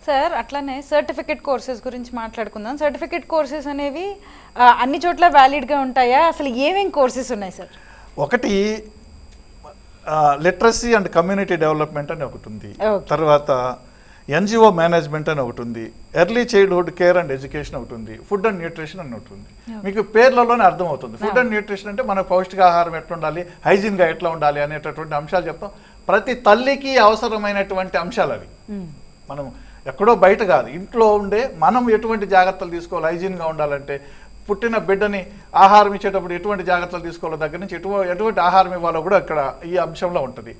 Sir అట్లానే certificate courses గురించి మాట్లాడుకుందాం. సర్టిఫికేట్ కోర్సెస్ అనేవి అన్ని చోట్ల వ్యాలిడ్గా ఉంటాయా? అసలు ఏమేం కోర్సెస్ ఉన్నాయి సార్? ఒకటి లిటరసీ అండ్ కమ్యూనిటీ డెవలప్మెంట్ అని ఒకటి ఉంది. తర్వాత ఎన్జిఓ మేనేజ్మెంట్ అని ఒకటి ఉంది. Early childhood care and education ఒకటి ఉంది. ఫుడ్ అండ్ న్యూట్రిషన్ అని ఒకటి ఉంది. మీకు పేర్లలోనే అర్థమవుతుంది. ఫుడ్ అండ్ న్యూట్రిషన్ అంటే మన పౌష్టికాహారం ఎట్లా ఉండాలి, హైజీన్గా ఎట్లా ఉండాలి అనేటటువంటి అంశాలు చెప్తాం. ప్రతి తల్లికి అవసరమైనటువంటి అంశాలు అవి. మనం ఎక్కడో బయట కాదు, ఇంట్లో ఉండే మనం ఎటువంటి జాగ్రత్తలు తీసుకోవాలి, హైజీన్గా ఉండాలంటే పుట్టిన బిడ్డని ఆహారం ఇచ్చేటప్పుడు ఎటువంటి జాగ్రత్తలు తీసుకోవాలో దగ్గర నుంచి ఎటువంటి ఆహారం ఇవ్వాలో కూడా ఇక్కడ ఈ అంశంలో ఉంటుంది.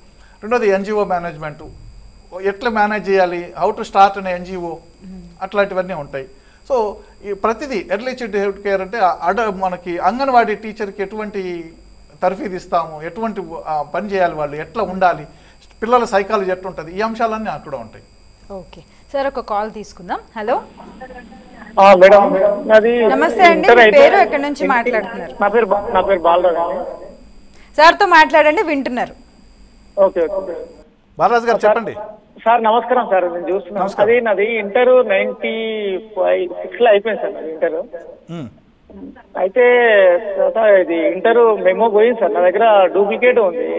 రెండోది ఎన్జిఓ మేనేజ్మెంట్, ఎట్లా మేనేజ్ చేయాలి, హౌ టు స్టార్ట్ అనే ఎన్జిఓ, అట్లాంటివన్నీ ఉంటాయి. సో ఈ ప్రతిదీ ఎర్లీ చైల్డ్హుడ్ కేర్ అంటే మనకి అంగన్వాడీ టీచర్కి ఎటువంటి తర్ఫీదు ఇస్తాము, ఎటువంటి పని చేయాలి, వాళ్ళు ఎట్లా ఉండాలి, పిల్లల సైకాలజీ ఎట్లా ఉంటుంది, ఈ అంశాలన్నీ అక్కడ ఉంటాయి. ఓకే సార్, ఒక కాల్ తీసుకుందాం. హలో మేడం, నాది నమస్తే అండి, మీ పేరు ఎక్కడి నుంచి మాట్లాడుతున్నారు? నా పేరు బాలరాజు. సార్తో మాట్లాడండి, వింటున్నారు. ఓకే ఓకే బాలరాజు గారు చెప్పండి. సార్ నమస్కారం సార్, నేను చూస్తున్నాను. అది నాది ఇంటర్ 96 లో అయిపోయింది సార్ నాది ఇంటర్. అయితే ఇది ఇంటర్ మెమో పోయింది సార్, నా దగ్గర డూప్లికేట్ ఉంది.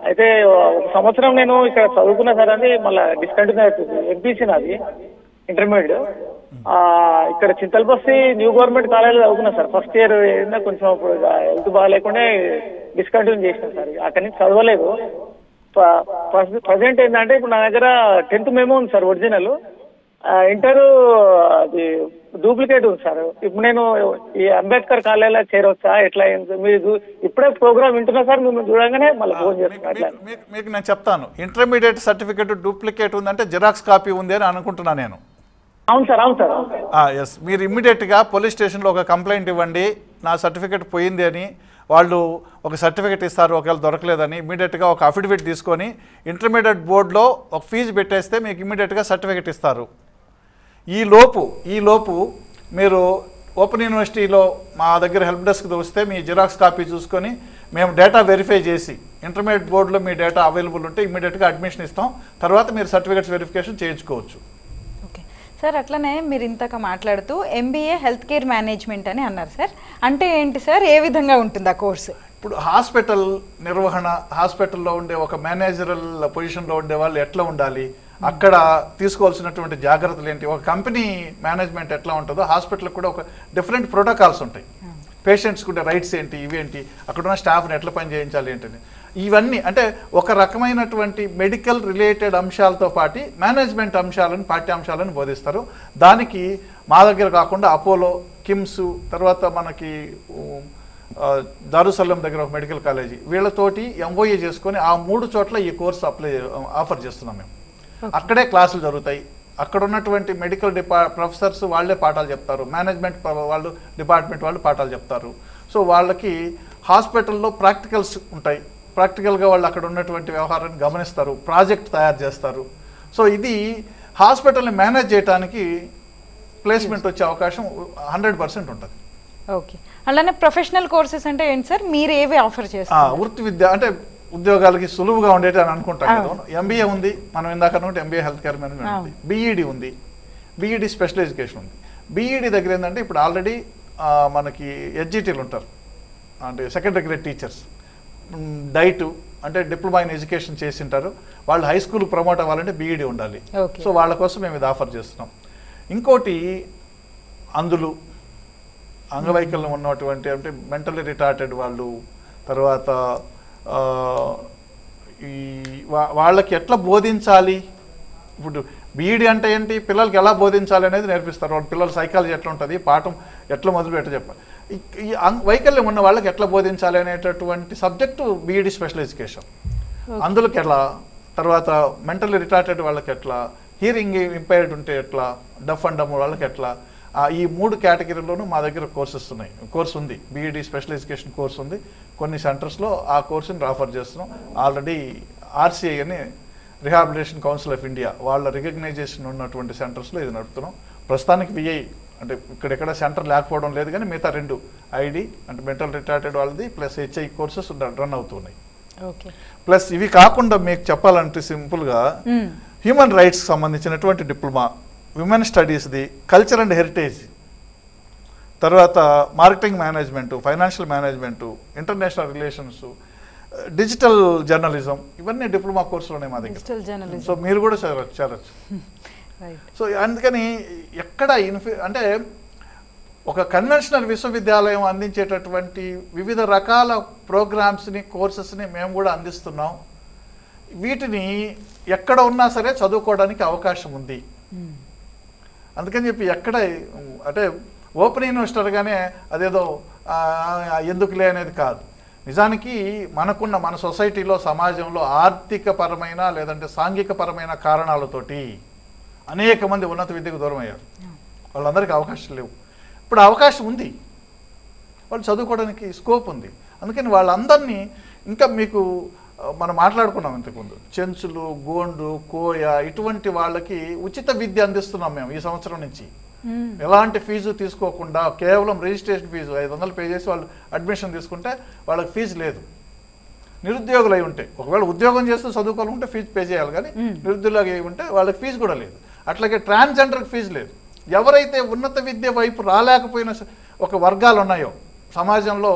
అయితే ఒక సంవత్సరం నేను ఇక్కడ చదువుకున్నా సార్, అది మళ్ళీ డిస్కంటిన్యూ అవుతుంది. ఎంపీసీ నాది ఇంటర్మీడియట్. ఇక్కడ చింతలపల్లి న్యూ గవర్నమెంట్ కాలేజీలో చదువుకున్నా సార్. ఫస్ట్ ఇయర్ కొంచెం ఇప్పుడు హెల్త్ బాగాలేకుండా డిస్కంటిన్యూ చేసిన సార్, అక్కడి నుంచి చదవలేదు. ప్రజెంట్ ఏంటంటే ఇప్పుడు నా దగ్గర 10th మెమో ఉంది సార్ ఒరిజినల్. ఇంటర్ అది డూప్లికేట్ ఉంది సార్. ఇప్పుడు నేను ఈ అంబేద్కర్ కాలేజీలో చేరవచ్చా, ఎట్లా? మీరు ఇప్పుడే ప్రోగ్రామ్ వింటున్నా సార్, మిమ్మల్ని చూడగానే మళ్ళీ ఫోన్ చేస్తున్నా. మీకు నేను చెప్తాను, ఇంటర్మీడియట్ సర్టిఫికేట్ డూప్లికేట్ ఉందంటే జిరాక్స్ కాపీ ఉంది అని అనుకుంటున్నా నేను. అవును సార్, అవును సార్. ఎస్, మీరు ఇమ్మీడియట్గా పోలీస్ స్టేషన్లో ఒక కంప్లైంట్ ఇవ్వండి, నా సర్టిఫికేట్ పోయింది అని. వాళ్ళు ఒక సర్టిఫికేట్ ఇస్తారు, ఒకవేళ దొరకలేదని ఇమ్మీడియట్గా ఒక అఫిడవిట్ తీసుకొని ఇంటర్మీడియట్ బోర్డులో ఒక ఫీజు పెట్టేస్తే మీకు ఇమ్మీడియట్గా సర్టిఫికేట్ ఇస్తారు. ఈ లోపు మీరు ఓపెన్ యూనివర్సిటీలో మా దగ్గర హెల్ప్ డెస్క్ వస్తే మీ జిరాక్స్ కాపీ చూసుకొని మేము డేటా వెరిఫై చేసి ఇంటర్మీడియట్ బోర్డులో మీ డేటా అవైలబుల్ ఉంటే ఇమ్మీడియట్గా అడ్మిషన్ ఇస్తాం. తర్వాత మీరు సర్టిఫికేట్స్ వెరిఫికేషన్ చేయించుకోవచ్చు. ఓకే సార్, అట్లనే మీరు ఇంతక మాట్లాడుతూ ఎంబీఏ హెల్త్ కేర్ మేనేజ్మెంట్ అని అన్నారు సార్. అంటే ఏంటి సార్, ఏ విధంగా ఉంటుంది ఆ కోర్సు? ఇప్పుడు హాస్పిటల్ నిర్వహణ, హాస్పిటల్లో ఉండే ఒక మేనేజరల్ పొజిషన్లో ఉండే వాళ్ళు ఎట్లా ఉండాలి, అక్కడ తీసుకోవాల్సినటువంటి జాగ్రత్తలు ఏంటి, ఒక కంపెనీ మేనేజ్మెంట్ ఎట్లా ఉంటుందో హాస్పిటల్కి కూడా ఒక డిఫరెంట్ ప్రోటోకాల్స్ ఉంటాయి. పేషెంట్స్కి ఉండే రైట్స్ ఏంటి, ఇవేంటి, అక్కడ ఉన్న స్టాఫ్ని ఎట్లా పని చేయించాలి ఏంటని, ఇవన్నీ అంటే ఒక రకమైనటువంటి మెడికల్ రిలేటెడ్ అంశాలతో పాటు మేనేజ్మెంట్ అంశాలను, పాఠ్యాంశాలను బోధిస్తారు. దానికి మా దగ్గర కాకుండా అపోలో, కిమ్స్, తర్వాత మనకి దారుసల్లం దగ్గర ఒక మెడికల్ కాలేజీ, వీళ్ళతోటి ఎంఓఏ చేసుకొని ఆ 3 చోట్ల ఈ కోర్సు ఆఫర్ చేస్తున్నాం మేము. అక్కడే క్లాసులు జరుగుతాయి. అక్కడ ఉన్నటువంటి మెడికల్ ప్రొఫెసర్స్ వాళ్ళే పాఠాలు చెప్తారు, మేనేజ్మెంట్ వాళ్ళు డిపార్ట్మెంట్ వాళ్ళు పాఠాలు చెప్తారు. సో వాళ్ళకి హాస్పిటల్లో ప్రాక్టికల్స్ ఉంటాయి. ప్రాక్టికల్గా వాళ్ళు అక్కడ ఉన్నటువంటి వ్యవహారాన్ని గమనిస్తారు, ప్రాజెక్ట్ తయారు చేస్తారు. సో ఇది హాస్పిటల్ని మేనేజ్ చేయడానికి ప్లేస్మెంట్ వచ్చే అవకాశం 100% ఉంటుంది. ఓకే, అలానే ప్రొఫెషనల్ కోర్సెస్ అంటే ఏంటి సార్, మీరు ఏవి ఆఫర్ చేస్తారు? వృత్తి విద్య అంటే ఉద్యోగాలకి సులువుగా ఉండేది అని అనుకుంటాం కదా. ఎంబీఏ ఉంది, మనం ఇందాక అనుకుంటే ఎంబీఏ హెల్త్ కేర్ మేనేజ్మెంట్ ఉంది. బీఈడి ఉంది, బీఈడి స్పెషల్ ఎడ్యుకేషన్ ఉంది. బీఈడి దగ్గర ఏంటంటే ఇప్పుడు ఆల్రెడీ మనకి హెచ్జిటీలు ఉంటారు, అంటే సెకండరీ గ్రేడ్ టీచర్స్. డైట్ అంటే డిప్లొమా ఇన్ ఎడ్యుకేషన్ చేసి ఉంటారు, వాళ్ళు హై స్కూల్ ప్రమోట్ అవ్వాలంటే బీఈడి ఉండాలి. సో వాళ్ళ కోసం మేము ఇది ఆఫర్ చేస్తున్నాం. ఇంకోటి అందులు, అంగవైకల్యం ఉన్నటువంటి అంటే మెంటల్లీ రిటార్టెడ్ వాళ్ళు, తర్వాత ఈ వాళ్ళకి ఎట్లా బోధించాలి, ఇప్పుడు బీఈడి అంటే ఏంటి, పిల్లలకి ఎలా బోధించాలి అనేది నేర్పిస్తారు. వాళ్ళ పిల్లల సైకాలజీ ఎట్లా ఉంటుంది, పాఠం ఎట్లా మొదలుపెట్ట చెప్పాలి, ఈ వైకల్యం ఉన్న వాళ్ళకి ఎట్లా బోధించాలి అనేటటువంటి సబ్జెక్టు బీఈడి స్పెషల్ ఎడ్యుకేషన్. అందులోకి ఎట్లా, తర్వాత మెంటల్లీ రిటార్టెడ్ వాళ్ళకి ఎట్లా, హియరింగ్ ఇంపైర్డ్ ఉంటే ఎట్లా, డఫ్ అండ్ డమ్ వాళ్ళకి ఎట్లా, ఈ 3 కేటగిరీలోనూ మా దగ్గర కోర్సు ఉంది. బీఈడి స్పెషల్ ఎడ్యుకేషన్ కోర్సు ఉంది. కొన్ని సెంటర్స్లో ఆ కోర్సుని ఆఫర్ చేస్తున్నాం. ఆల్రెడీ ఆర్సీఐ అని రిహాబిలిటేషన్ కౌన్సిల్ ఆఫ్ ఇండియా వాళ్ళ రికగ్నైజేషన్ ఉన్నటువంటి సెంటర్స్లో ఇది నడుపుతున్నాం. ప్రస్తుతానికి విఐ అంటే ఇక్కడెక్కడ సెంటర్ లేకపోవడం లేదు, కానీ మిగతా 2 ఐడి అంటే మెంటల్ రిటార్టెడ్ వాళ్ళది ప్లస్ హెచ్ఐ కోర్సెస్ రన్ అవుతున్నాయి. ప్లస్ ఇవి కాకుండా మీకు చెప్పాలంటే సింపుల్గా హ్యూమన్ రైట్స్ సంబంధించినటువంటి డిప్లొమా, విమెన్ స్టడీస్ది, కల్చర్ అండ్ హెరిటేజ్, తర్వాత marketing management, financial management, international relations, digital journalism, ఇవన్నీ డిప్లొమా కోర్సులు ఉన్నాయి మా దగ్గర. సో మీరు కూడా చేరచ్చు. సో అందుకని ఎక్కడ అంటే ఒక కన్వెన్షనల్ విశ్వవిద్యాలయం అందించేటటువంటి వివిధ రకాల ప్రోగ్రామ్స్ని, కోర్సెస్ని మేము కూడా అందిస్తున్నాం. వీటిని ఎక్కడ ఉన్నా సరే చదువుకోవడానికి అవకాశం ఉంది. అందుకని చెప్పి ఎక్కడ అంటే ఓపెన్ యూనివర్సిటీగానే అదేదో ఎందుకులే అనేది కాదు. నిజానికి మన సొసైటీలో, సమాజంలో ఆర్థికపరమైన లేదంటే సాంఘికపరమైన కారణాలతోటి అనేక మంది ఉన్నత విద్యకు దూరం అయ్యారు. వాళ్ళందరికీ అవకాశం లేవు. ఇప్పుడు అవకాశం ఉంది, వాళ్ళు చదువుకోవడానికి స్కోప్ ఉంది. అందుకని వాళ్ళందరినీ ఇంకా మీకు మనం మాట్లాడుకున్నాం ఇంతకుముందు, చెంచులు, గోండు, కోయ ఇటువంటి వాళ్ళకి ఉచిత విద్య అందిస్తున్నాం మేము ఈ సంవత్సరం నుంచి. ఎలాంటి ఫీజు తీసుకోకుండా కేవలం రిజిస్ట్రేషన్ ఫీజు 500 పే చేసి వాళ్ళు అడ్మిషన్ తీసుకుంటే వాళ్ళకి ఫీజు లేదు. నిరుద్యోగులు అయి ఉంటే, ఒకవేళ ఉద్యోగం చేస్తూ చదువుకోవాలంటే ఫీజు పే చేయాలి, కానీ నిరుద్యోగులు అయి ఉంటే వాళ్ళకి ఫీజు కూడా లేదు. అట్లాగే ట్రాన్స్జెండర్కి ఫీజు లేదు. ఎవరైతే ఉన్నత విద్య వైపు రాలేకపోయిన ఒక వర్గాలు ఉన్నాయో సమాజంలో,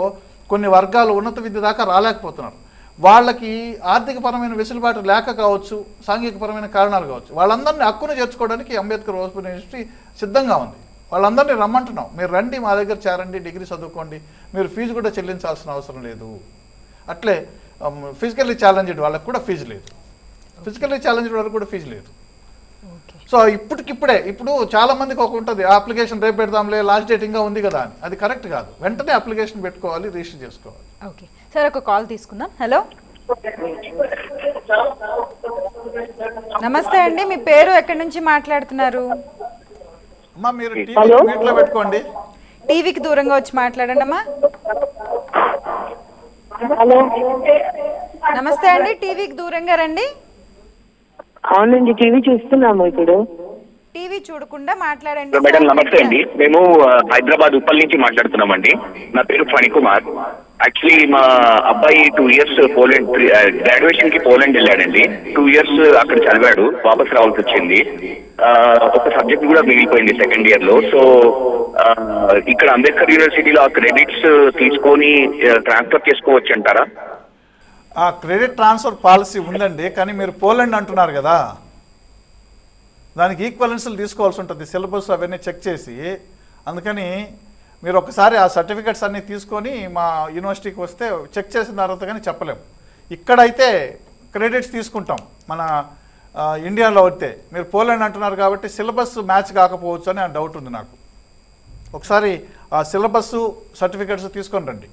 కొన్ని వర్గాలు ఉన్నత విద్య దాకా రాలేకపోతున్నారు, వాళ్ళకి ఆర్థికపరమైన వెసులుబాటు లేక కావచ్చు, సాంఘికపరమైన కారణాలు కావచ్చు, వాళ్ళందరినీ హక్కును చేర్చుకోవడానికి అంబేద్కర్ ఓపెన్ యూనివర్సిటీ సిద్ధంగా ఉంది. వాళ్ళందరినీ రమ్మంటున్నాం, మీరు రండి, మా దగ్గర చేరండి, డిగ్రీ చదువుకోండి, మీరు ఫీజు కూడా చెల్లించాల్సిన అవసరం లేదు. అట్లే ఫిజికల్లీ ఛాలెంజ్డ్ వాళ్ళకి కూడా ఫీజు లేదు, ఫిజికల్లీ ఛాలెంజ్డ్ వాళ్ళకి కూడా ఫీజు లేదు. సో ఇప్పుడు చాలా మందికి ఒక ఉంటుంది, అప్లికేషన్ రేపు పెడదాంలే, లాస్ట్ డేట్ ఇంకా ఉంది కదా అని. అది కరెక్ట్ కాదు. వెంటనే అప్లికేషన్ పెట్టుకోవాలి, రిజిస్టర్ చేసుకోవాలి. ఓకే సార్, ఒక కాల్ తీసుకుందాం. హలో, నమస్తే అండి, మీ పేరు, ఎక్కడి నుంచి మాట్లాడుతున్నారు? అమ్మా మీరు మ్యూట్లో పెట్టుకోండి, టీవీకి దూరంగా వచ్చి మాట్లాడండి అమ్మా. నమస్తే అండి, టీవీకి దూరంగా రండి. అవునండి, టీవీ చూస్తున్నాము. ఇప్పుడు టీవీ చూడకుండా మాట్లాడండి. మేడం నమస్తే అండి, మేము హైదరాబాద్ ఉప్పల్ నుంచి మాట్లాడుతున్నామండి. నా పేరు ఫణికుమార్. యాక్చువల్లీ మా అబ్బాయి 2 years పోలాండ్ గ్రాడ్యుయేషన్ కి పోలాండ్ వెళ్ళాడండి. 2 years అక్కడ చదివాడు, వాపస్ రావాల్సి వచ్చింది. ఒక సబ్జెక్ట్ కూడా మిగిలిపోయింది సెకండ్ ఇయర్ లో. సో ఇక్కడ అంబేద్కర్ యూనివర్సిటీలో ఆ క్రెడిట్స్ తీసుకొని ట్రాన్స్ఫర్ చేసుకోవచ్చు అంటారా? ఆ క్రెడిట్ ట్రాన్స్ఫర్ పాలసీ ఉందండి, కానీ మీరు పోలాండ్ అంటున్నారు కదా, దానికి ఈక్వలెన్స్లు తీసుకోవాల్సి ఉంటుంది, సిలబస్ అవన్నీ చెక్ చేసి. అందుకని మీరు ఒకసారి ఆ సర్టిఫికెట్స్ అన్నీ తీసుకొని మా యూనివర్సిటీకి వస్తే చెక్ చేసిన తర్వాత కానీ చెప్పలేము. ఇక్కడైతే క్రెడిట్స్ తీసుకుంటాం మన ఇండియాలో అయితే. మీరు పోలాండ్ అంటున్నారు కాబట్టి సిలబస్ మ్యాచ్ కాకపోవచ్చు అని డౌట్ ఉంది నాకు. ఒకసారి ఆ సిలబస్ సర్టిఫికెట్స్ తీసుకొని రండి.